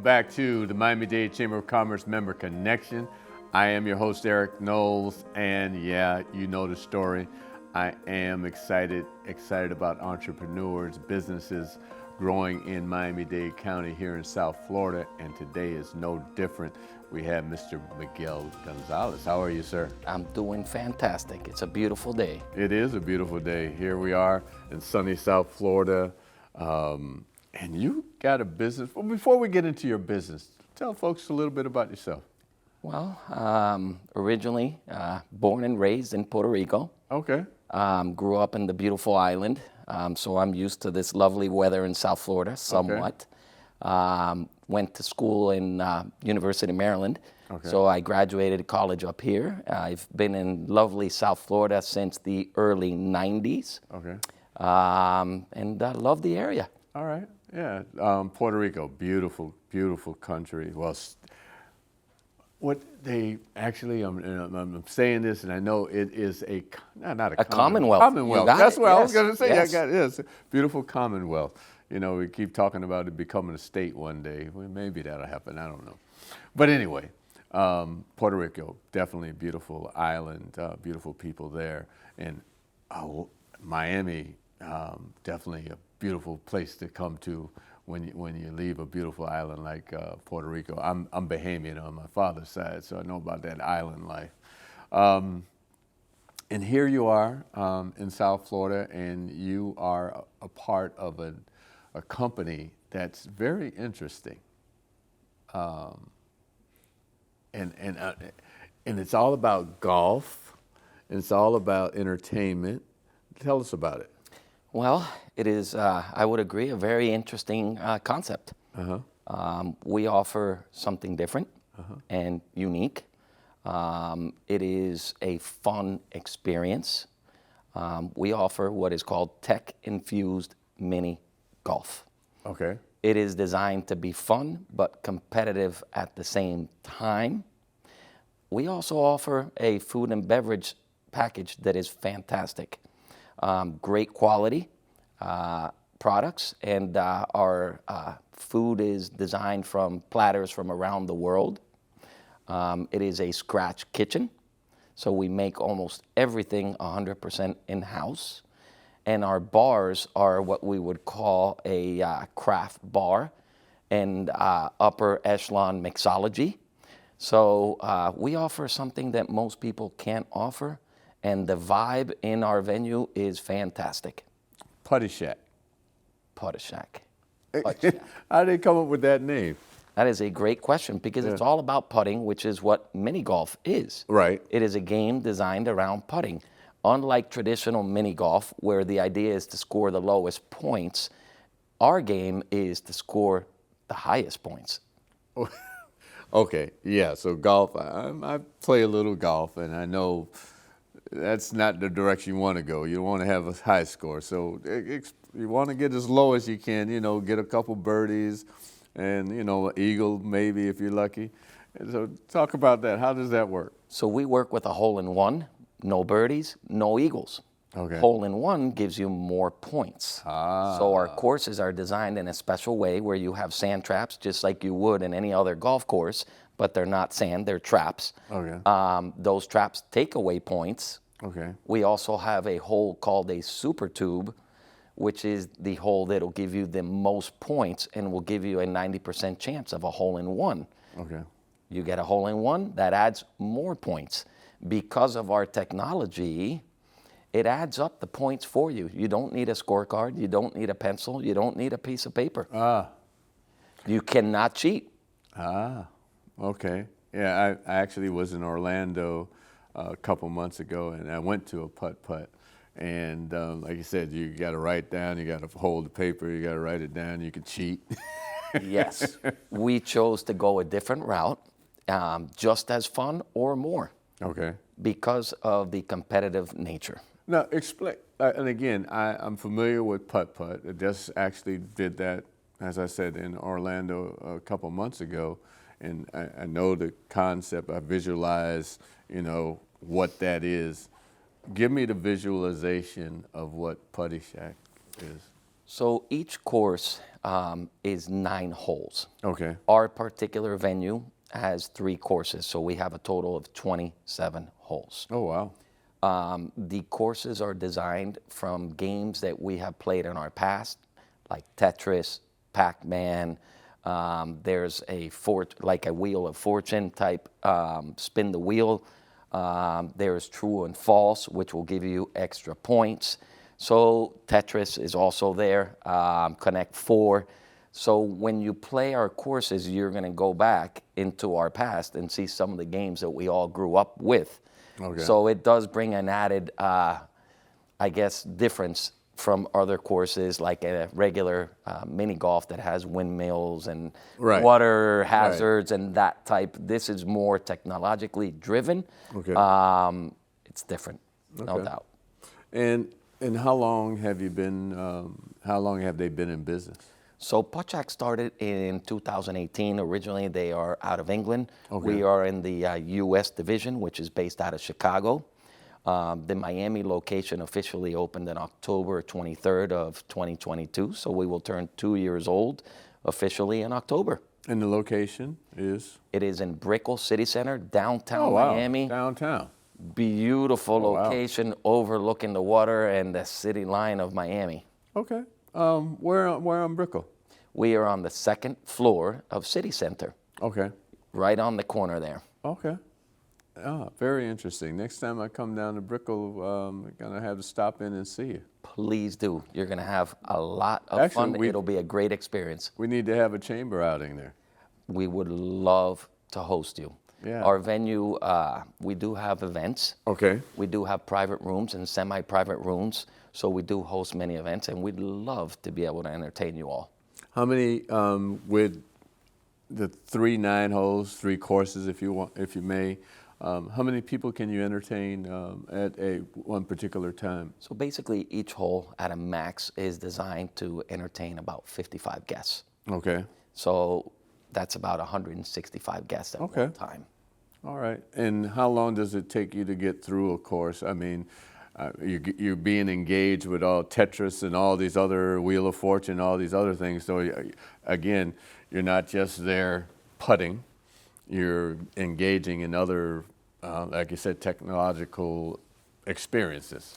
back to the Miami-Dade Chamber of Commerce Member Connection. I am your host, Eric Knowles, and yeah, you know the story. I am excited about entrepreneurs, businesses growing in Miami-Dade County here in South Florida, and today is no different. We have Mr. Miguel Gonzalez. How are you, sir? I'm doing fantastic. It's a beautiful day. It is a beautiful day. Here we are in sunny South Florida. And you got a business. Well, before we get into your business, tell folks a little bit about yourself. Well, originally born and raised in Puerto Rico. Okay. Grew up in the beautiful island, so I'm used to this lovely weather in South Florida somewhat. Okay. Went to school in University of Maryland, okay. So I graduated college up here. I've been in lovely South Florida since the early 90s. Okay. And I love the area. All right. Yeah. Puerto Rico, beautiful, beautiful country. Well, what they actually, I'm saying this, and I know it is not a commonwealth. Commonwealth. That's what I was going to say. Yes. Yes, beautiful commonwealth. You know, we keep talking about it becoming a state one day. Well, maybe that'll happen. I don't know. But anyway, Puerto Rico, definitely a beautiful island, beautiful people there, and Miami, definitely a beautiful place to come to when you leave a beautiful island like Puerto Rico. I'm Bahamian on my father's side, so I know about that island life. And here you are in South Florida, and you are a part of a company that's very interesting. And it's all about golf, and it's all about entertainment. Tell us about it. Well, it is, I would agree, a very interesting concept. Uh-huh. We offer something different and unique. It is a fun experience. We offer what is called tech-infused mini golf. Okay. It is designed to be fun but competitive at the same time. We also offer a food and beverage package that is fantastic. Great quality products, and our food is designed from platters from around the world. It is a scratch kitchen, so we make almost everything 100% in-house. And our bars are what we would call a craft bar and upper echelon mixology. So we offer something that most people can't offer, and the vibe in our venue is fantastic. Puttshak. Puttshak. How did they come up with that name? That is a great question, because it's all about putting, which is what mini golf is. Right. It is a game designed around putting. Unlike traditional mini golf, where the idea is to score the lowest points, our game is to score the highest points. Okay, yeah, so golf, I play a little golf, and I know that's not the direction you want to go. You want to have a high score. So you want to get as low as you can, get a couple birdies and, eagle maybe if you're lucky. And so talk about that. How does that work? So we work with a hole-in-one, no birdies, no eagles. Okay. Hole-in-one gives you more points. So our courses are designed in a special way where you have sand traps just like you would in any other golf course, but they're not sand, they're traps. Okay. Those traps take away points. Okay. We also have a hole called a super tube, which is the hole that'll give you the most points and will give you a 90% chance of a hole-in-one. Okay. You get a hole-in-one, that adds more points. Because of our technology, it adds up the points for you. You don't need a scorecard, you don't need a pencil, you don't need a piece of paper. You cannot cheat. Okay. Yeah, I actually was in Orlando a couple months ago, and I went to a putt-putt. And like you said, you got to write down, you got to hold the paper, you got to write it down, you can cheat. Yes. We chose to go a different route, just as fun or more. Okay. Because of the competitive nature. Now, explain, and again, I'm familiar with putt-putt. I just actually did that, as I said, in Orlando a couple months ago, and I know the concept. I visualize, what that is. Give me the visualization of what Puttshak is. So each course is 9 holes. Okay. Our particular venue has 3 courses, so we have a total of 27 holes. Oh, wow. The courses are designed from games that we have played in our past, like Tetris, Pac-Man. There's like a Wheel of Fortune type, spin the wheel. There's True and False, which will give you extra points. So Tetris is also there, Connect 4. So when you play our courses, you're going to go back into our past and see some of the games that we all grew up with. Okay. So it does bring an added, difference from other courses like a regular mini golf that has windmills and Right. water hazards and that type. This is more technologically driven. Okay. It's different, no Okay. doubt. And how long have you been? How long have they been in business? So Puttshak started in 2018. Originally, they are out of England. Okay. We are in the U.S. division, which is based out of Chicago. The Miami location officially opened on October 23rd of 2022, so we will turn 2 years old officially in October. And the location is? It is in Brickell City Center, downtown Oh, wow. Miami. Downtown. Beautiful Oh, wow. location overlooking the water and the city line of Miami. Okay. Where on Brickell? We are on the 2nd floor of City Center, Okay. right on the corner there. Okay. Very interesting. Next time I come down to Brickell, I'm going to have to stop in and see you. Please do. You're going to have a lot of Actually, fun. It'll be a great experience. We need to have a chamber outing there. We would love to host you. Yeah. Our venue, we do have events. Okay. We do have private rooms and semi-private rooms. So we do host many events, and we'd love to be able to entertain you all. How many, with the 3 9-holes, 3 courses, if you may, how many people can you entertain at one particular time? So basically, each hole at a max is designed to entertain about 55 guests. Okay. So that's about 165 guests at one time. All right. And how long does it take you to get through a course? I mean, you're being engaged with all Tetris and all these other Wheel of Fortune, all these other things. So again, you're not just there putting. You're engaging in other, like you said, technological experiences.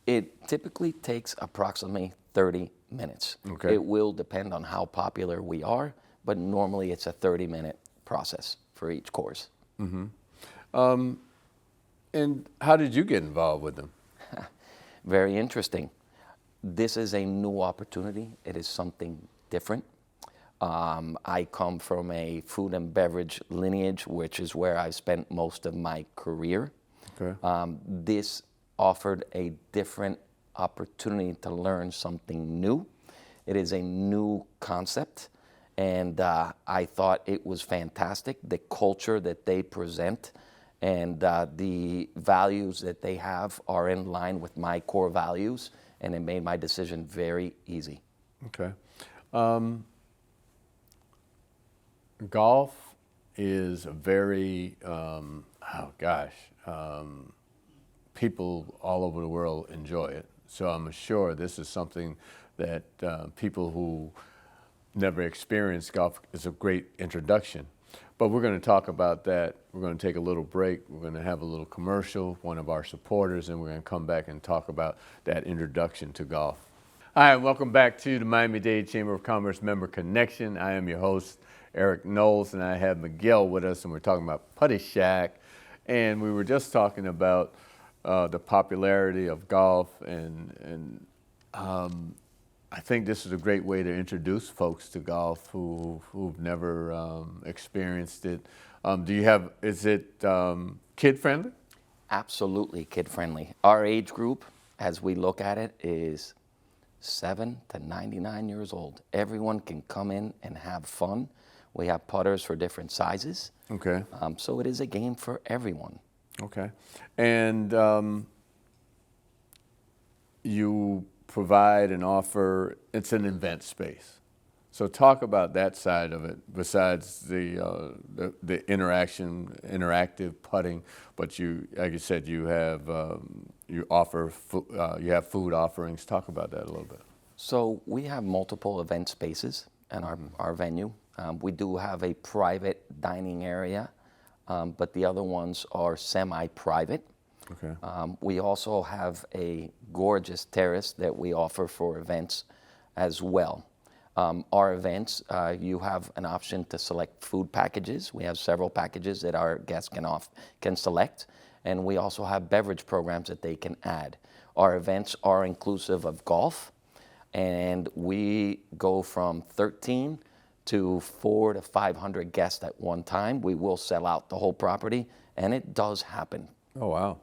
It typically takes approximately 30 minutes. Okay. It will depend on how popular we are, but normally it's a 30-minute process for each course. And how did you get involved with them? Very interesting. This is a new opportunity. It is something different. I come from a food and beverage lineage, which is where I spent most of my career. Okay. This offered a different opportunity to learn something new. It is a new concept, and I thought it was fantastic. The culture that they present and the values that they have are in line with my core values, and it made my decision very easy. Okay. Golf is a very, people all over the world enjoy it. So I'm sure this is something that people who never experienced golf is a great introduction. But we're going to talk about that. We're going to take a little break. We're going to have a little commercial, one of our supporters, and we're going to come back and talk about that introduction to golf. Hi, and welcome back to the Miami-Dade Chamber of Commerce Member Connection. I am your host, Eric Knowles, and I have Miguel with us, and we're talking about Puttshak. And we were just talking about the popularity of golf, and I think this is a great way to introduce folks to golf who've never experienced it. Is it kid-friendly? Absolutely kid-friendly. Our age group, as we look at it, is 7 to 99 years old. Everyone can come in and have fun. We have putters for different sizes. Okay. So it is a game for everyone. Okay. And you provide and offer, it's an event space. So talk about that side of it, besides the interactive putting, but you, like you said, you have you have food offerings. Talk about that a little bit. So we have multiple event spaces in our venue. We do have a private dining area, but the other ones are semi-private. Okay. We also have a gorgeous terrace that we offer for events as well. Our events, you have an option to select food packages. We have several packages that our guests can select, and we also have beverage programs that they can add. Our events are inclusive of golf, and we go from 13 to 400 to 500 guests at one time. We will sell out the whole property, and it does happen. Oh, wow.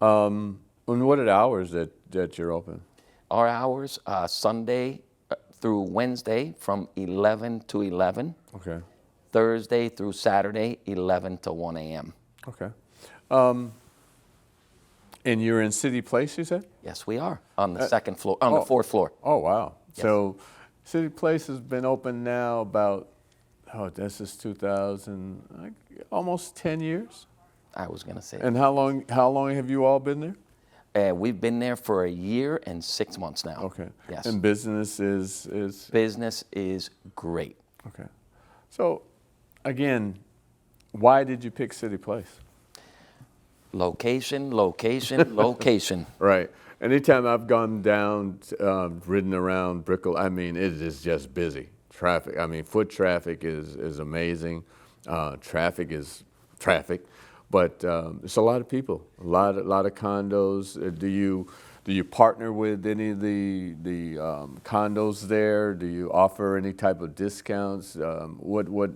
And what are the hours that you're open? Our hours, Sunday through Wednesday from 11 to 11. Okay. Thursday through Saturday, 11 to 1 a.m. Okay. And you're in City Place, you said? Yes, we are on the second floor, on the fourth floor. Oh, wow. Yes. So City Place has been open now about, this is 2000, almost 10 years? I was going to say. And how long have you all been there? We've been there for 1 year and 6 months now. Okay. Yes. And business is? Business is great. Okay. So, again, why did you pick City Place? Location, location, location. Right. Anytime I've gone down, ridden around Brickell, I mean, it is just busy. Traffic, I mean, foot traffic is amazing. Traffic is traffic. But it's a lot of people, a lot of condos. Do you partner with any of the condos there? Do you offer any type of discounts? What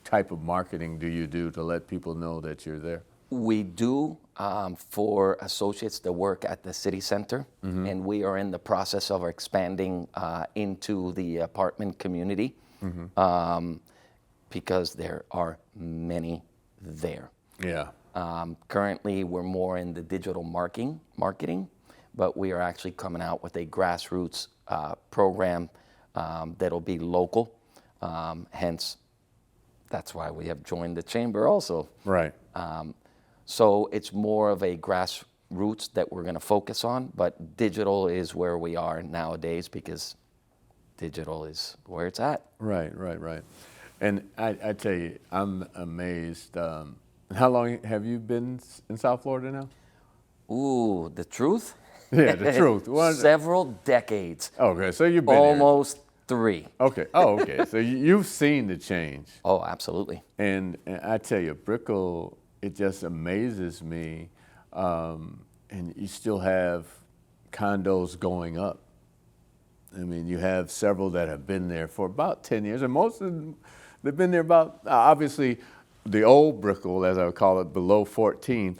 type of marketing do you do to let people know that you're there? We do for associates that work at the city center, and we are in the process of expanding into the apartment community because there are many there. Yeah. Currently, we're more in the digital marketing, but we are actually coming out with a grassroots program that'll be local. Hence, that's why we have joined the chamber also. Right. So it's more of a grassroots that we're going to focus on, but digital is where we are nowadays because digital is where it's at. Right. And I tell you, I'm amazed. How long have you been in South Florida now? Ooh, the truth? Yeah, the truth. Several decades. Okay, so you've been almost 3. Okay. Oh, okay. So you've seen the change. Oh, absolutely. And I tell you, Brickell, it just amazes me. And you still have condos going up. I mean, you have several that have been there for about 10 years, and most of them, they've been there about, obviously, the old Brickell, as I would call it, below 14th,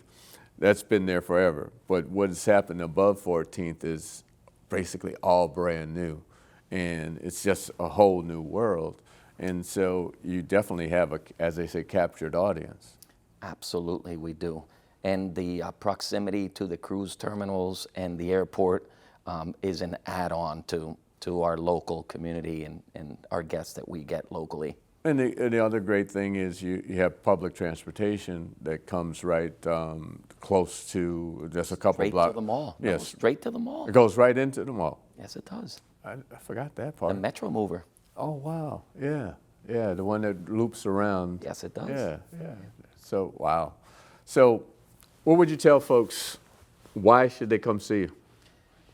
that's been there forever. But what's happened above 14th is basically all brand new. And it's just a whole new world. And so you definitely have, as they say, captured audience. Absolutely, we do. And the proximity to the cruise terminals and the airport is an add-on to our local community and our guests that we get locally. And the other great thing is you have public transportation that comes right close to just a couple blocks. Straight to the mall. Yes. No, straight to the mall. It goes right into the mall. Yes, it does. I forgot that part. The Metro Mover. Oh, wow. Yeah. Yeah, the one that loops around. Yes, it does. Yeah. So, wow. So, what would you tell folks? Why should they come see you?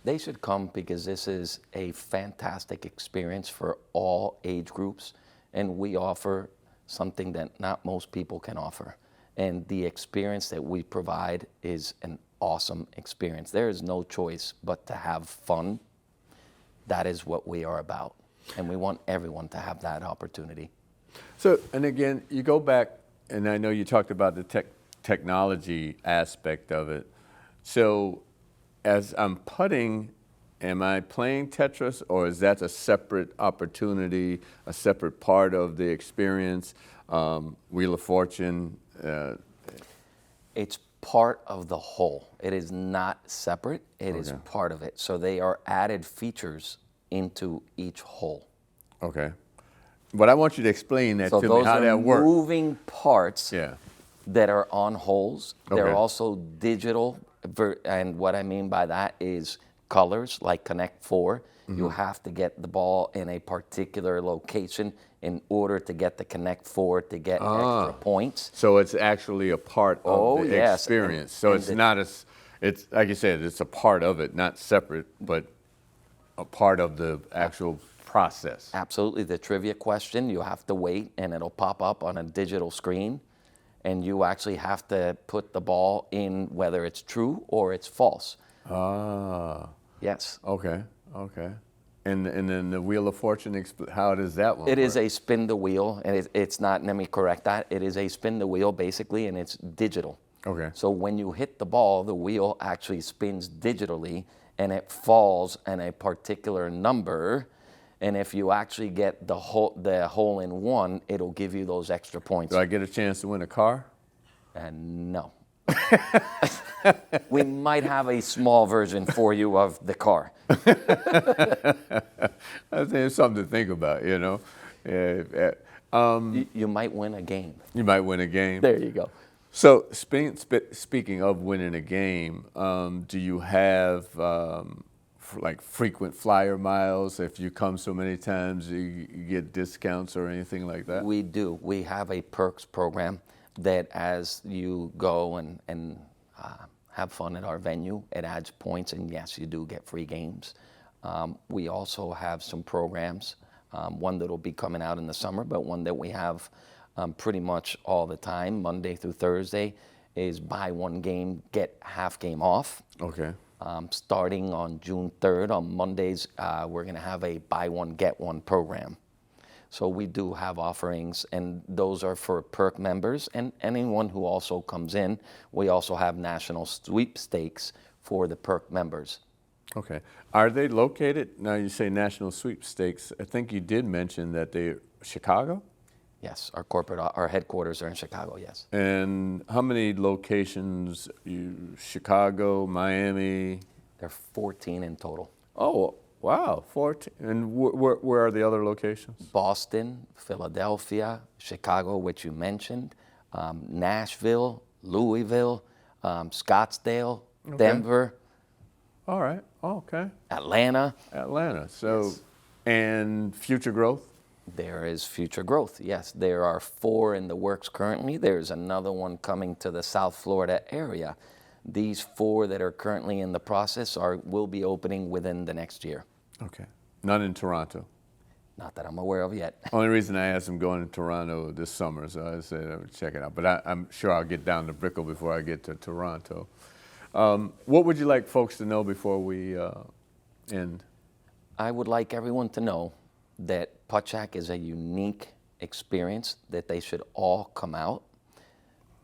They should come because this is a fantastic experience for all age groups, and we offer something that not most people can offer. And the experience that we provide is an awesome experience. There is no choice but to have fun. That is what we are about, and we want everyone to have that opportunity. So, and again, you go back, and I know you talked about the technology aspect of it. So, as I'm putting, am I playing Tetris, or is that a separate opportunity, a separate part of the experience? Wheel of Fortune? It's part of the whole. It is not separate. It is part of it. So they are added features into each whole. Okay. But I want you to explain that to me, how that works. So those are moving parts that are on holes. Okay. They're also digital, and what I mean by that is colors like Connect Four. You have to get the ball in a particular location in order to get the Connect Four to get extra points. So it's actually a part of the yes, experience. So and it's not as, it's like you said, it's a part of it, not separate, but a part of the actual process. Absolutely. The trivia question, you have to wait and it'll pop up on a digital screen, and you actually have to put the ball in whether it's true or it's false. Ah, Yes. okay, okay. And then the Wheel of Fortune, how does that one It is work? a spin the wheel, and it's not, let me correct that, it is a spin the wheel basically, and it's digital. Okay. So when you hit the ball, the wheel actually spins digitally, and it falls in a particular number. And if you actually get the hole in one, it'll give you those extra points. Do I get a chance to win a car? And no. We might have a small version for you of the car. I think it's something to think about, you know. You might win a game. You might win a game. There you go. So speaking of winning a game, do you have like frequent flyer miles? If you come so many times, you get discounts or anything like that? We do. We have a perks program that as you go and have fun at our venue, it adds points, and yes, you do get free games. We also have some programs, one that will be coming out in the summer, but one that we have pretty much all the time, Monday through Thursday, is buy one game, get half game off. Okay. Starting on June 3rd, on Mondays, we're going to have a buy one, get one program. So we do have offerings, and those are for perk members and anyone who also comes in. We also have national sweepstakes for the perk members. Okay. Are they located, now you say national sweepstakes, I think you did mention that they're Chicago? Yes, our headquarters are in Chicago, yes. And how many locations, Chicago, Miami? There are 14 in total. Oh, wow, 14. And where are the other locations? Boston, Philadelphia, Chicago, which you mentioned, Nashville, Louisville, Scottsdale, Okay. Denver, All right, okay. Atlanta. Atlanta, so, Yes. and future growth? There is future growth, yes. There are 4 in the works currently. There's another one coming to the South Florida area. These 4 that are currently in the process will be opening within the next year. Okay. None in Toronto? Not that I'm aware of yet. Only reason I asked, I'm going to Toronto this summer, so I said I would check it out. But I'm sure I'll get down to Brickell before I get to Toronto. What would you like folks to know before we end? I would like everyone to know that Puttshak is a unique experience, that they should all come out.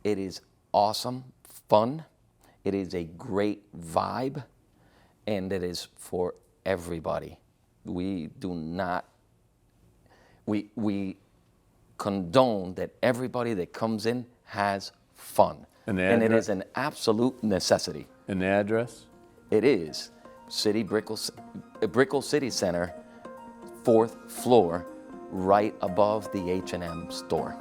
It is awesome, fun. It is a great vibe, and it is for everybody. We do not, we condone that everybody that comes in has fun. And it is an absolute necessity. And the address? It is Brickell City Center, 4th floor, right above the H&M store.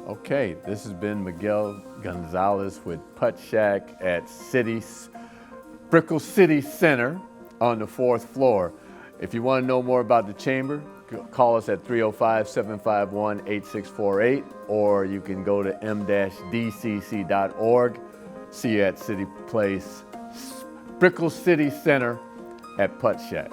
Okay, this has been Miguel Gonzalez with Puttshak at Brickell City Center on the 4th floor. If you want to know more about the chamber, call us at 305-751-8648, or you can go to m-dcc.org. See you at City Place, Brickell City Center at Puttshak.